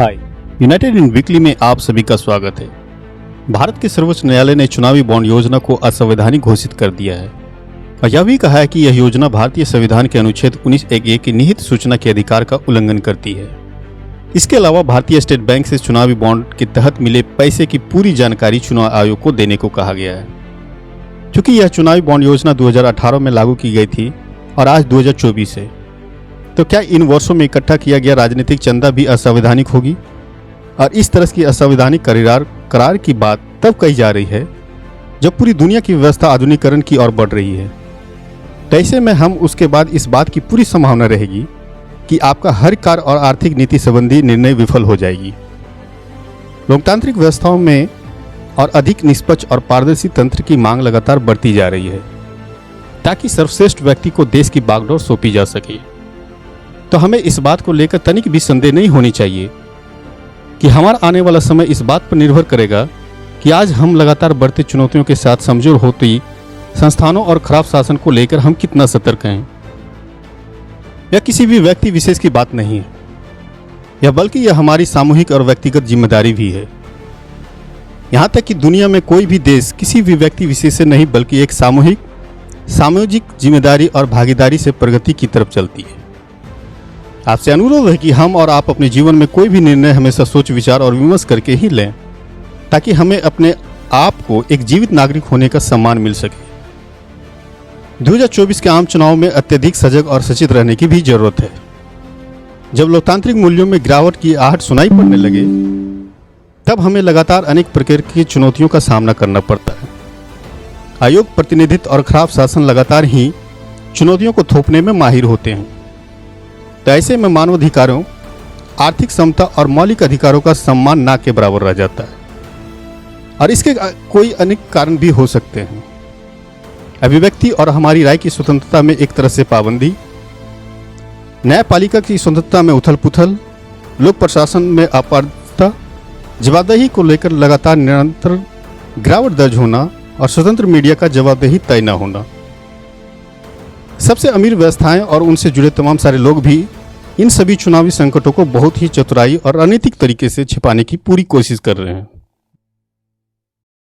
हाय, United इन weekly में आप सभी का स्वागत है। भारत के सर्वोच्च न्यायालय ने चुनावी बॉन्ड योजना को असंवैधानिक घोषित कर दिया है और यह भी कहा है कि यह योजना भारतीय संविधान के अनुच्छेद 19(1)(a) की निहित सूचना के अधिकार का उल्लंघन करती है। इसके अलावा भारतीय स्टेट बैंक से चुनावी बॉन्ड के तहत मिले पैसे की पूरी जानकारी चुनाव आयोग को देने को कहा गया है। चूंकि यह चुनावी बॉन्ड योजना 2018 में लागू की गई थी और आज 2024 है, तो क्या इन वर्षों में इकट्ठा किया गया राजनीतिक चंदा भी असंवैधानिक होगी? और इस तरह की असंवैधानिक करार की बात तब कही जा रही है जब पूरी दुनिया की व्यवस्था आधुनिकीकरण की ओर बढ़ रही है। तो ऐसे में हम उसके बाद इस बात की पूरी संभावना रहेगी कि आपका हर कार्य और आर्थिक नीति संबंधी निर्णय विफल हो जाएगी। लोकतांत्रिक व्यवस्थाओं में और अधिक निष्पक्ष और पारदर्शी तंत्र की मांग लगातार बढ़ती जा रही है ताकि सर्वश्रेष्ठ व्यक्ति को देश की बागडोर सौंपी जा सके। तो हमें इस बात को लेकर तनिक भी संदेह नहीं होनी चाहिए कि हमारा आने वाला समय इस बात पर निर्भर करेगा कि आज हम लगातार बढ़ती चुनौतियों के साथ समझौर होती संस्थानों और खराब शासन को लेकर हम कितना सतर्क हैं। यह किसी भी व्यक्ति विशेष की बात नहीं है, यह बल्कि यह हमारी सामूहिक और व्यक्तिगत जिम्मेदारी भी है। यहाँ तक कि दुनिया में कोई भी देश किसी भी व्यक्ति विशेष से नहीं बल्कि एक सामूहिक जिम्मेदारी और भागीदारी से प्रगति की तरफ चलती है। आपसे अनुरोध है कि हम और आप अपने जीवन में कोई भी निर्णय हमेशा सोच विचार और विमर्श करके ही लें ताकि हमें अपने आप को एक जीवित नागरिक होने का सम्मान मिल सके। 2024 के आम चुनाव में अत्यधिक सजग और सचेत रहने की भी जरूरत है। जब लोकतांत्रिक मूल्यों में गिरावट की आहट सुनाई पड़ने लगे तब हमें लगातार अनेक प्रकार की चुनौतियों का सामना करना पड़ता है। आयोग, प्रतिनिधित्व और खराब शासन लगातार ही चुनौतियों को थोपने में माहिर होते हैं। तो ऐसे में मानवाधिकारों, आर्थिक समता और मौलिक अधिकारों का सम्मान ना के बराबर रह जाता है और इसके कोई अनेक कारण भी हो सकते हैं। अभिव्यक्ति और हमारी राय की स्वतंत्रता में एक तरह से पाबंदी, न्यायपालिका की स्वतंत्रता में उथल पुथल, लोक प्रशासन में अपारदर्शिता, जवाबदेही को लेकर लगातार निरंतर गिरावट दर्ज होना और स्वतंत्र मीडिया का जवाबदेही तय न होना। सबसे अमीर व्यवस्थाएं और उनसे जुड़े तमाम सारे लोग भी इन सभी चुनावी संकटों को बहुत ही चतुराई और अनैतिक तरीके से छिपाने की पूरी कोशिश कर रहे हैं।